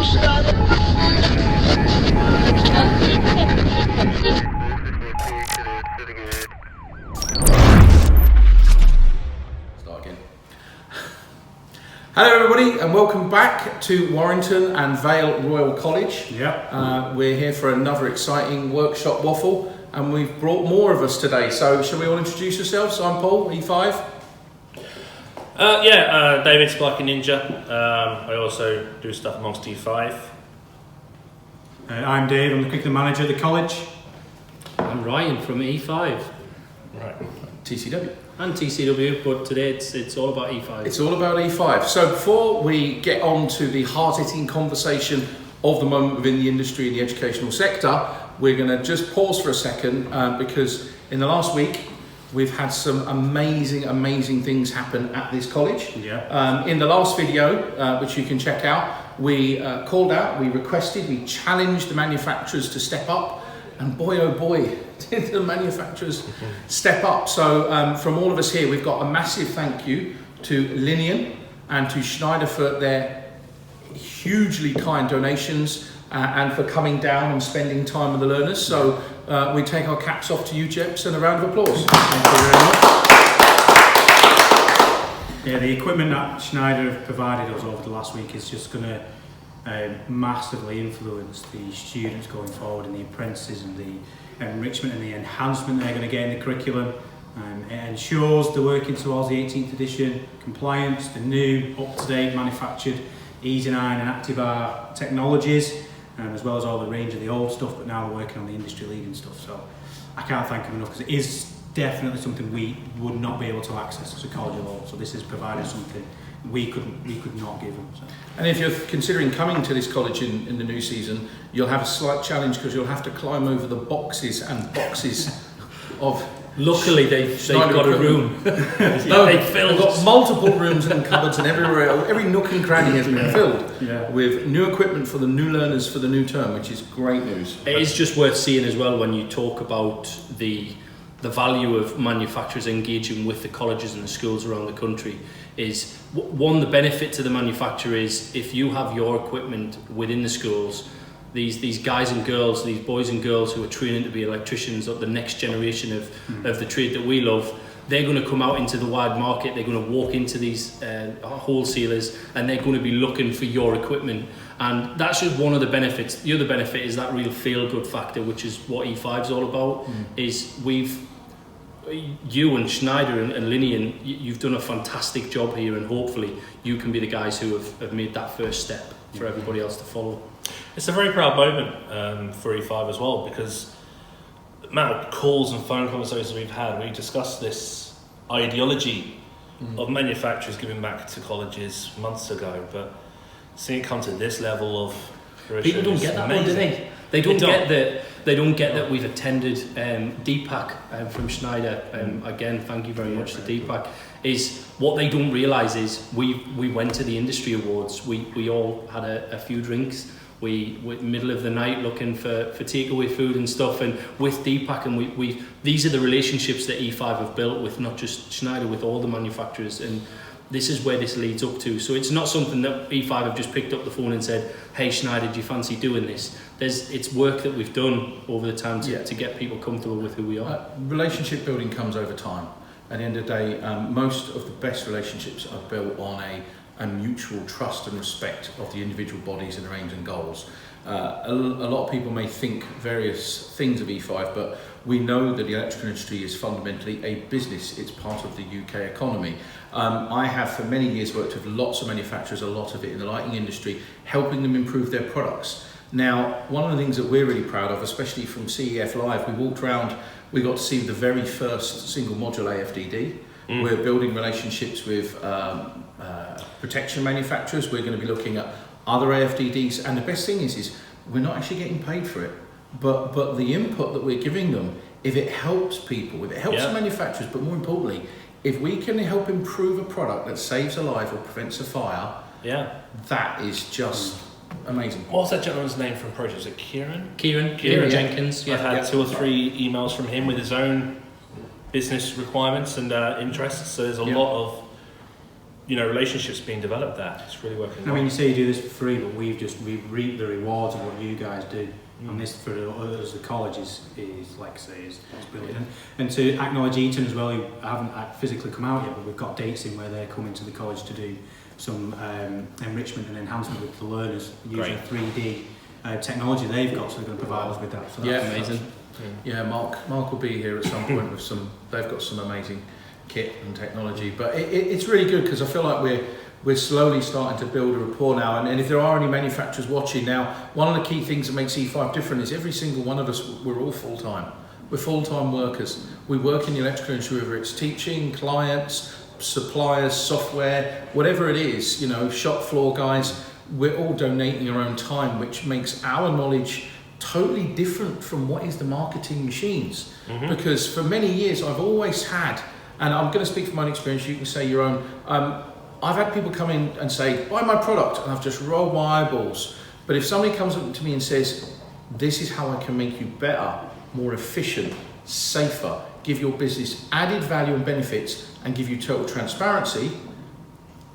Hello everybody and welcome back to Warrington and Vale Royal College. We're here for another exciting workshop Waffle and we've brought more of us today. So shall we all introduce yourselves? I'm Paul, E5. David, SparkyNinja. I also do stuff amongst E5. I'm Dave, I'm the curriculum manager at the college. I'm Ryan from E5. Right. TCW. And TCW, but today it's all about E5. It's all about E5. So before we get on to the hard-hitting conversation of the moment within the industry and the educational sector, we're going to just pause for a second because in the last week we've had some amazing things happen at this college. In the last video, which you can check out, we called out, we requested, we challenged the manufacturers to step up. And boy, oh boy, did the manufacturers step up. So from all of us here, we've got a massive thank you to Meenan and to Schneider for their hugely kind donations and for coming down and spending time with the learners. So we take our caps off to you, Jeps, and a round of applause. Thank you very much. Yeah, the equipment that Schneider have provided us over the last week is just going to massively influence the students going forward and the apprentices and the enrichment and the enhancement they're going to get in the curriculum. It ensures they're working towards the 18th edition compliance, the new up-to-date manufactured ease and iron and active technologies, as well as all the range of the old stuff, but now they're working on the industry leading stuff. So I can't thank them enough because it is definitely something we would not be able to access as a college alone. So this has provided something we could not give them. So. And if you're considering coming to this college in the new season, you'll have a slight challenge because you'll have to climb over the boxes and boxes of. Luckily, they've got a room. They've got multiple rooms and cupboards and everywhere. Every nook and cranny has been filled with new equipment for the new learners for the new term, which is great news. It is just worth seeing as well when you talk about the value of manufacturers engaging with the colleges and the schools around the country. Is one, the benefit to the manufacturer is if you have your equipment within the schools, these guys and girls, these boys and girls who are training to be electricians of the next generation of the trade that we love, they're going to come out into the wide market, they're going to walk into these wholesalers and they're going to be looking for your equipment. And that's just one of the benefits. The other benefit is that real feel-good factor, which is what E5 is all about, is you and Schneider and Meenan, you've done a fantastic job here, and hopefully you can be the guys who have made that first step for everybody else to follow. It's a very proud moment for E5 as well, because the amount of calls and phone conversations we've had, we discussed this ideology of manufacturers giving back to colleges months ago, but seeing it come to this level of fruition, people don't get that one, do they? They don't get that we've attended Deepak from Schneider. Again, thank you very much to Deepak. Is what they don't realise is we went to the industry awards. We all had a few drinks. We were middle of the night looking for takeaway food and stuff. And with Deepak, and we these are the relationships that E5 have built with not just Schneider, with all the manufacturers. And this is where this leads up to. So it's not something that E5 have just picked up the phone and said, hey Schneider, do you fancy doing this? It's work that we've done over the time to get people comfortable with who we are. Relationship building comes over time. At the end of the day, most of the best relationships are built on a mutual trust and respect of the individual bodies and their aims and goals. A lot of people may think various things of E5, but we know that the electrical industry is fundamentally a business. It's part of the UK economy. I have for many years worked with lots of manufacturers, a lot of it in the lighting industry, helping them improve their products. Now, one of the things that we're really proud of, especially from CEF Live, we walked around, we got to see the very first single module AFDD. We're building relationships with protection manufacturers. We're going to be looking at other AFDDs, and the best thing is we're not actually getting paid for it, but the input that we're giving them, if it helps people, if it helps the manufacturers, but more importantly, if we can help improve a product that saves a life or prevents a fire, that is just amazing. What's that gentleman's name from Project? Is it Kieran? Kieran Jenkins. I've had 2 or 3 emails from him with his own business requirements and interests. So there's a lot of relationships being developed there. It's really working. I mean, you say you do this for free, but we've reaped the rewards of what you guys do. And this for us, the college is like I say, is brilliant. And to acknowledge Eton as well, who haven't physically come out yet, but we've got dates in where they're coming to the college to do some enrichment and enhancement with the learners using 3D technology they've got, so they're going to provide us with that. So that's amazing. Yeah, Mark will be here at some point with they've got some amazing kit and technology, but it's really good because I feel like we're slowly starting to build a rapport now, and if there are any manufacturers watching now, one of the key things that makes E5 different is every single one of us, we're all full-time. We're full-time workers. We work in the electrical industry, whether it's teaching, clients, suppliers, software, whatever it is, shop floor guys, we're all donating our own time, which makes our knowledge totally different from what is the marketing machines. Because for many years I've always had, and I'm going to speak from my own experience, you can say your own, I've had people come in and say, buy my product, and I've just rolled my eyeballs. But if somebody comes up to me and says, this is how I can make you better, more efficient, safer, give your business added value and benefits, and give you total transparency.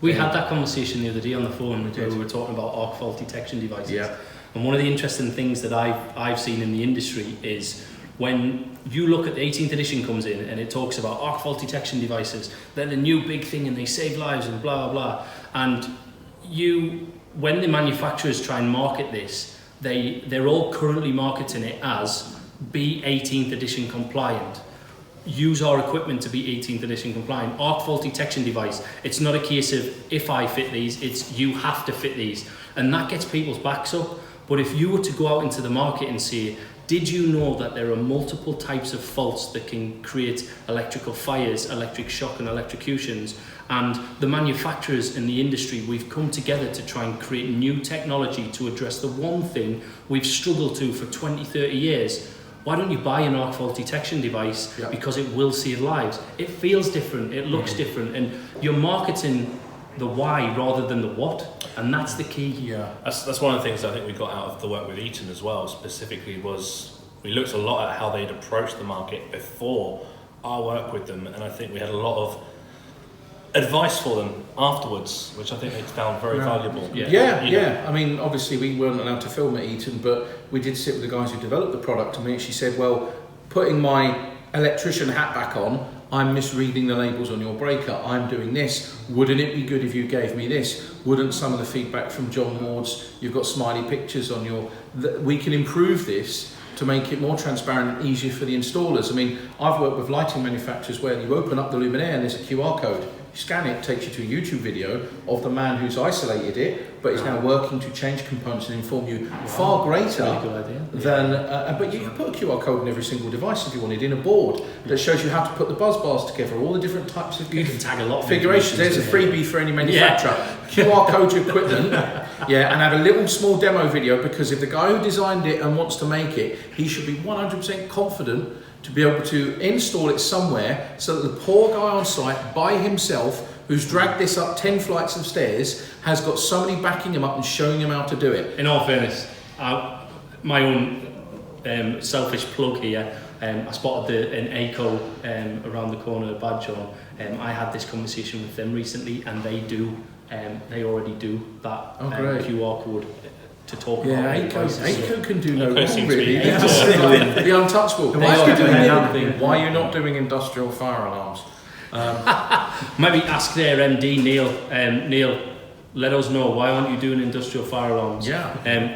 We had that conversation the other day on the phone where we were talking about arc fault detection devices. Yeah. And one of the interesting things that I've seen in the industry is when you look at the 18th edition comes in and it talks about arc fault detection devices, they're the new big thing and they save lives and blah, blah, blah. And when the manufacturers try and market this, they're all currently marketing it as be 18th edition compliant. Use our equipment to be 18th edition compliant. Arc fault detection device, it's not a case of if I fit these, it's you have to fit these. And that gets people's backs up. But if you were to go out into the market and say, did you know that there are multiple types of faults that can create electrical fires, electric shock and electrocutions? And the manufacturers in the industry, we've come together to try and create new technology to address the one thing we've struggled to for 20, 30 years. Why don't you buy an arc fault detection device? Because it will save lives. It feels different, it looks different, and you're marketing the why rather than the what, and that's the key. Yeah, that's one of the things I think we got out of the work with Eton as well, specifically, was we looked a lot at how they'd approached the market before our work with them, and I think we had a lot of advice for them afterwards, which I think they found very valuable. I mean, obviously we weren't allowed to film at Eton, but we did sit with the guys who developed the product, and we actually said, well, putting my electrician hat back on, I'm misreading the labels on your breaker, I'm doing this, wouldn't it be good if you gave me this? Wouldn't some of the feedback from John Ward's, you've got smiley pictures on your, we can improve this to make it more transparent and easier for the installers. I mean, I've worked with lighting manufacturers where you open up the luminaire and there's a QR code. You scan it, takes you to a YouTube video of the man who's isolated it, but is now working to change components and inform you far greater than, but you can put a QR code in every single device if you wanted, in a board that shows you how to put the buzz bars together, all the different types of you can tag a lot of configurations. There's a freebie for any manufacturer. QR code your equipment, and have a little small demo video, because if the guy who designed it and wants to make it, he should be 100% confident to be able to install it somewhere, so that the poor guy on site by himself, who's dragged this up 10 flights of stairs, has got somebody backing him up and showing him how to do it. In all fairness, my own selfish plug here, I spotted an ACO around the corner of Badjon. I had this conversation with them recently, and they already do that QR code to talk about. ACO can do no wrong, seems really. to be- They're just the untouchable. Why are you not doing industrial fire alarms? Maybe ask their MD, Neil. Neil, let us know, why aren't you doing industrial fire alarms?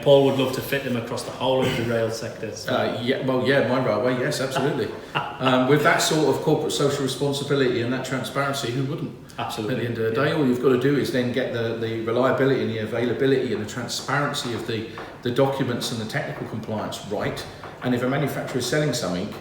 Paul would love to fit them across the whole of the rail sector. So. My railway, yes, absolutely. With that sort of corporate social responsibility and that transparency, who wouldn't? Absolutely. At the end of the day, all you've got to do is then get the reliability and the availability and the transparency of the documents and the technical compliance right. And if a manufacturer is selling something,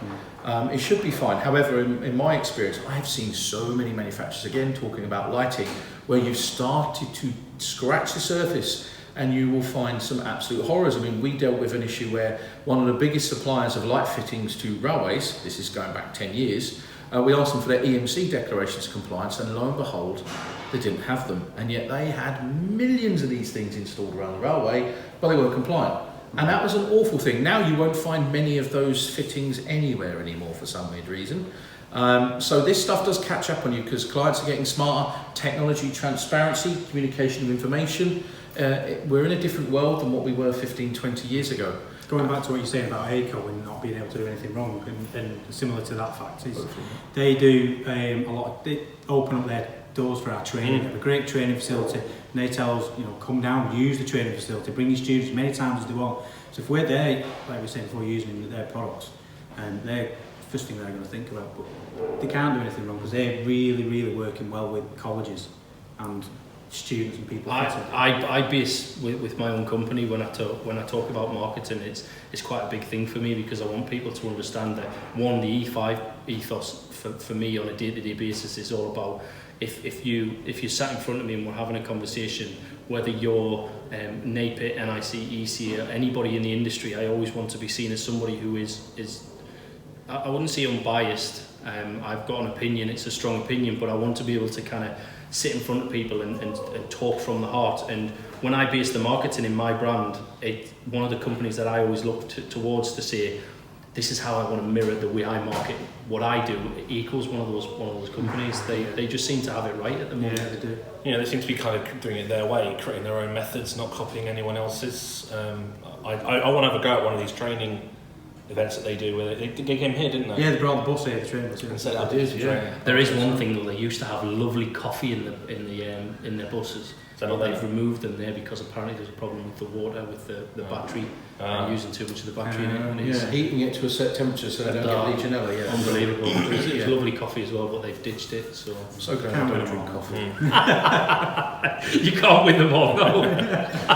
it should be fine. However, in my experience, I have seen so many manufacturers, again talking about lighting, where you've started to scratch the surface and you will find some absolute horrors. I mean, we dealt with an issue where one of the biggest suppliers of light fittings to railways, this is going back 10 years, we asked them for their EMC declarations of compliance, and lo and behold, they didn't have them. And yet they had millions of these things installed around the railway, but they weren't compliant. And that was an awful thing. Now you won't find many of those fittings anywhere anymore for some weird reason. So this stuff does catch up on you because clients are getting smarter. Technology, transparency, communication of information. We're in a different world than what we were 15, 20 years ago. Going back to what you're saying about ACO and not being able to do anything wrong, and similar to that fact, is they do a lot. They open up their doors for our training. They have a great training facility, and they tell us, come down, use the training facility, bring your students as many times as they want. So if we're there, like we were saying before, using their products, and they're first thing they're going to think about, but they can't do anything wrong because they're really, really working well with colleges and students and people. I base with my own company when I talk about marketing. It's quite a big thing for me because I want people to understand that one, the E5 ethos for me on a day-to-day basis is all about if you sat in front of me and we're having a conversation, whether you're NAPIT, NIC, EC, or anybody in the industry, I always want to be seen as somebody who is I wouldn't say unbiased. I've got an opinion, it's a strong opinion, but I want to be able to kind of sit in front of people and talk from the heart. And when I base the marketing in my brand, it's one of the companies that I always look towards to say, this is how I want to mirror the way I market what I do. It equals one of those companies. They just seem to have it right at the moment. Yeah, they do. They seem to be kind of doing it their way, creating their own methods, not copying anyone else's. I want to have a go at one of these training events that they do where they came here, didn't they? Yeah, they brought the bus here, the train bus. And set up training. There is one thing though, they used to have lovely coffee in their buses. So they've removed them there because apparently there's a problem with the water, with the battery, and using too much of the battery in it. And heating it to a set temperature so they don't get Legionella. Yeah, unbelievable. It's lovely coffee as well, but they've ditched it. So glad I don't drink coffee. You can't win them all. No.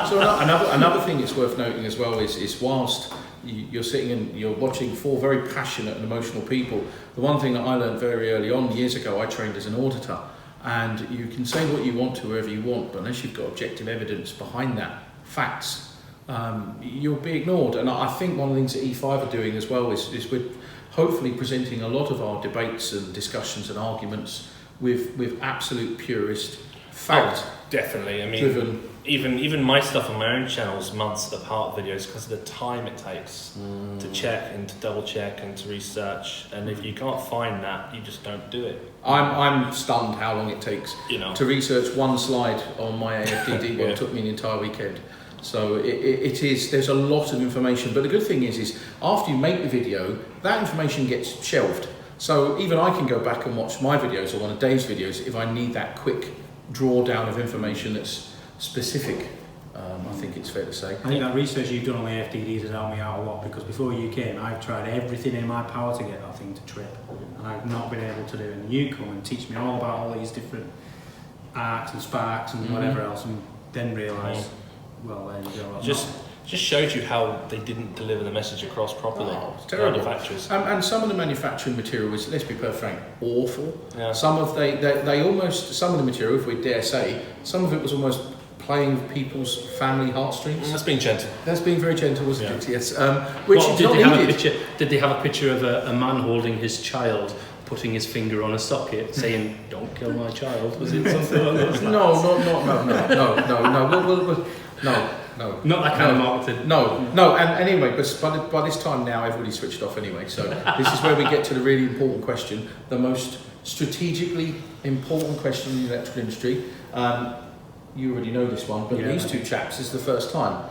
So another thing it's worth noting as well is whilst you're sitting and you're watching four very passionate and emotional people, the one thing that I learned very early on, years ago, I trained as an auditor, and you can say what you want to wherever you want, but unless you've got objective evidence behind that, facts, you'll be ignored. And I think one of the things that E5 are doing as well is we're hopefully presenting a lot of our debates and discussions and arguments with absolute purist, fact definitely. I mean, driven. Even my stuff on my own channel's months apart videos because of the time it takes to check and to double check and to research, and if you can't find that, you just don't do it. I'm stunned how long it takes to research one slide on my AFDD. Well, it took me an entire weekend. So it is, there's a lot of information, but the good thing is after you make the video, that information gets shelved. So even I can go back and watch my videos or one of Dave's videos if I need that quick drawdown of information that's specific. I think it's fair to say. I think that research you've done on the FDDs has helped me out a lot because before you came, I've tried everything in my power to get that thing to trip, and I've not been able to do it. And you come and teach me all about all these different arcs and sparks and whatever else, and then realise, well, there you go. Just showed you how they didn't deliver the message across properly. It's terrible. Manufacturers. And some of the manufacturing material is, let's be perfectly frank, awful. Yeah. Some of they almost, some of the material, if we dare say, some of it was almost playing with people's family heartstrings. That's being gentle. That's being very gentle, wasn't it? Yes. Which did they have a picture of a man holding his child, putting his finger on a socket, saying, "Don't kill my child"? Was it something along those lines? No. Not that kind of marketing. No. And anyway, but by this time now, everybody's switched off anyway. So this is where we get to the really important question, the most strategically important question in the electrical industry. You already know this one, but these two chaps is the first time.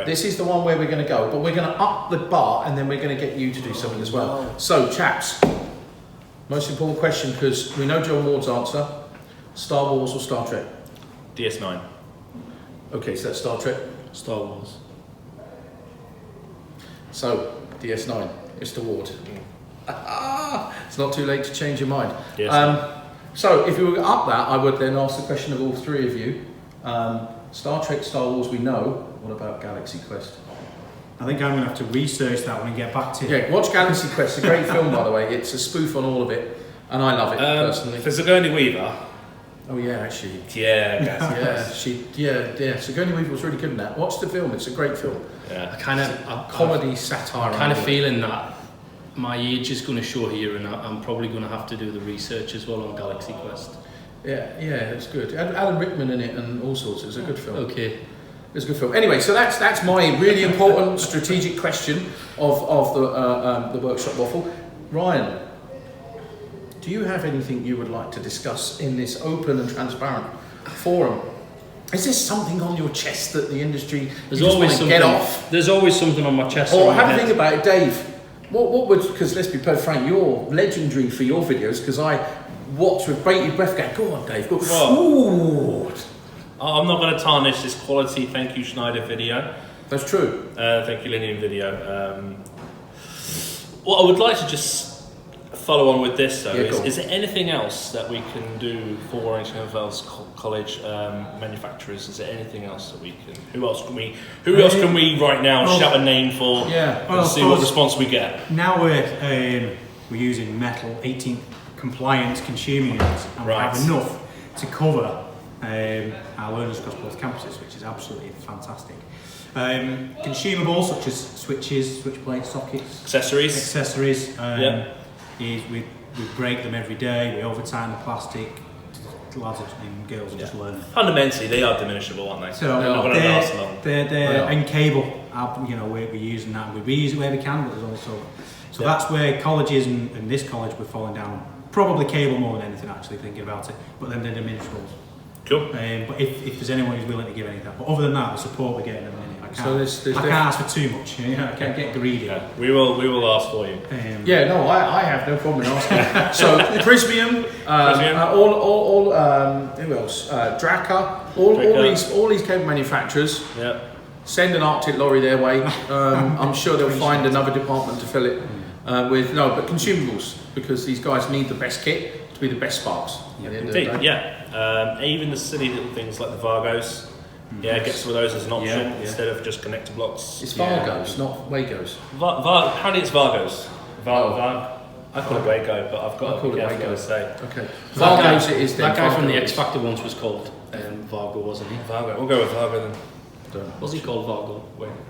This is the one where we're going to go, but we're going to up the bar and then we're going to get you to do something as well. Wow. So, chaps, most important question, because we know John Ward's answer: Star Wars or Star Trek? DS9. Okay, so that's Star Trek. Star Wars. So, DS9, Mr. Ward. It's not too late to change your mind. Yes. So, if you were up that, I would then ask the question of all three of you. Star Trek, Star Wars, we know. What about Galaxy Quest? I think I'm going to have to research that one and get back to you. Yeah, watch Galaxy Quest. It's a great film, by the way. It's a spoof on all of it, and I love it personally. If it's Sigourney Weaver. Oh yeah, actually. Sigourney Weaver was really good in that. Watch the film. It's a great film. Yeah. Comedy satire. I'm kind of feeling that my age is going to show here, and I'm probably going to have to do the research as well on Galaxy Quest. Yeah, it's good. Alan Rickman in it and all sorts. It was a good film. Okay. It was a good film. Anyway, so that's my really important strategic question of the workshop waffle. Ryan, do you have anything you would like to discuss in this open and transparent forum? Is there something on your chest that the industry There's you just always want to something. get off? There's always something on my chest. Or or my have a head. think about it, Dave. What would, because let's be perfectly frank, you're legendary for your videos, because I watch with bated breath going, go on, Dave, go. Ooh. I'm not going to tarnish this quality thank you Schneider video. That's true. Thank you Linian video. What I would like to just follow on with this though is there anything else that we can do for Warrington and Wales College manufacturers? Is there anything else that we can? Who else can we right now shout a name for? Yeah. And see what response we get. Now we're using metal 18th compliant consumer units, and we have enough to cover our learners across both campuses, which is absolutely fantastic. Consumables such as switches, switch plates, sockets, accessories. We break them every day. We over tighten the plastic. Lads and girls are just learning. Fundamentally, they are diminishable, aren't they? So they're not going to last long. And cable, we're using that. We reuse it where we can, but there's also that's where colleges and this college we're falling down. Probably cable more than anything, actually thinking about it. But then they're diminishable. Cool. But if there's anyone who's willing to give any of that, but other than that, the support we're getting at the minute, I can't ask for too much. I can't get greedy. Yeah, we will ask for you. I have no problem in asking. So Prismium, all who else? Draca, all these cable manufacturers. Yeah. Send an Arctic lorry their way. I'm sure they'll find another department to fill it with. No, but consumables, because these guys need the best kit to be the best sparks. At the end of the day. Even the silly little things like the Vargos. Get some of those as an option instead of just connector blocks. It's Vargos, not Wagos. Apparently it's Vargos. I call it Wago, but I've got to be careful what I say. Okay. Vargos it is. That guy from the X Factor once was called Vargo, wasn't he? Vargo. We'll go with Vargo then. Was he called Vargo?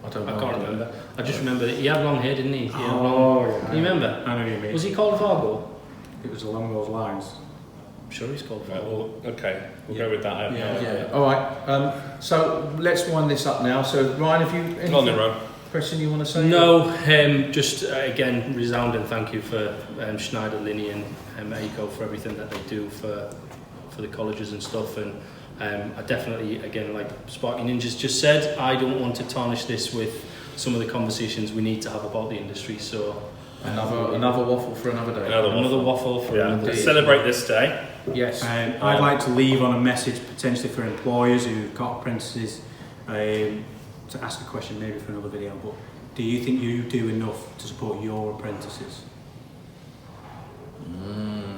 I don't know. I can't remember. I just remember he had long hair, didn't he? Yeah. You remember? I know what you mean. Was he called Vargo? It was along those lines. I'm sure he's called Right, Vargo. we'll go with that. All right. So let's wind this up now. So Ryan, have you any question you want to say? No. Just again, resounding thank you for Schneider, Linian, Eco for everything that they do for the colleges and stuff. And I definitely, again, like SparkyNinja's just said, I don't want to tarnish this with some of the conversations we need to have about the industry. So another waffle for another day. Another waffle for another day. Celebrate this day. Yes. I'd like to leave on a message potentially for employers who've got apprentices to ask a question maybe for another video, but do you think you do enough to support your apprentices?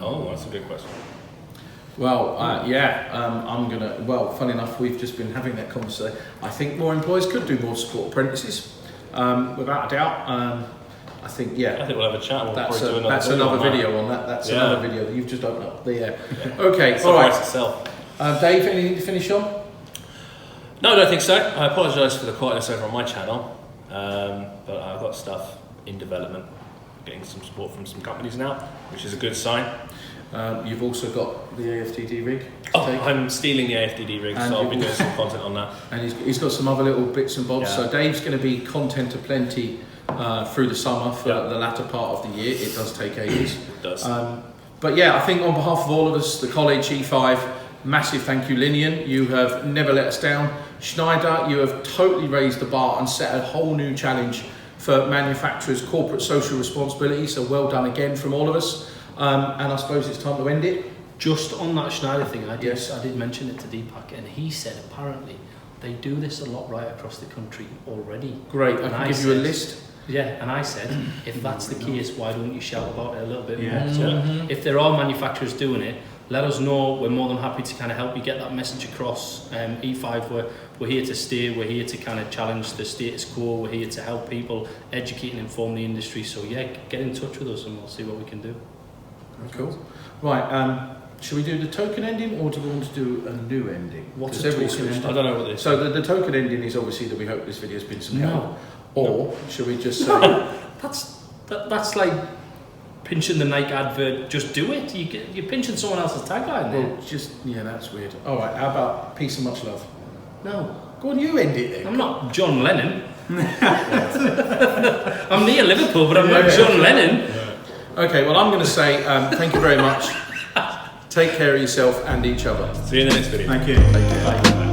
Oh, that's a good question. Well, I'm gonna. Well, funny enough, we've just been having that conversation. I think more employers could do more to support apprentices, without a doubt. I think we'll have a chat. We'll that's do another video on that. That's another video that you've just opened up. Okay, all right. Itself. Dave, anything to finish on? No, I don't think so. I apologise for the quietness over on my channel, but I've got stuff in development, getting some support from some companies now, which is a good sign. You've also got the AFTD rig. I'm stealing the AFTD rig, so I'll be doing some content on that. And he's got some other little bits and bobs. Yeah. So Dave's going to be content aplenty through the summer for the latter part of the year. It does take ages. It does. But I think on behalf of all of us, the college, E5, massive thank you, Linian. You have never let us down. Schneider, you have totally raised the bar and set a whole new challenge for manufacturers' corporate social responsibility. So well done again from all of us. And I suppose it's time to end it. Just on that Schneider thing, I did mention it to Deepak, and he said apparently they do this a lot right across the country already. Great, I can give you a list. Yeah, and I said, if that's the case, why don't you shout about it a little bit more? So if there are manufacturers doing it, let us know. We're more than happy to kind of help you get that message across. E5, we're here to stay. We're here to kind of challenge the status quo. We're here to help people educate and inform the industry. So get in touch with us and we'll see what we can do. Cool. Right, should we do the token ending or do we want to do a new ending? What's a token ending? I don't know what this is. So the token ending is obviously that we hope this video has been some help. Or should we just say... That's like pinching the Nike advert, just do it. You're pinching someone else's tagline there. Well, that's weird. All right, how about peace and much love? No. Go on, you end it then. I'm not John Lennon. I'm near Liverpool, but I'm not John Lennon. Okay, well, I'm going to say thank you very much. Take care of yourself and each other. See you in the next video. Thank you. Take care. Bye.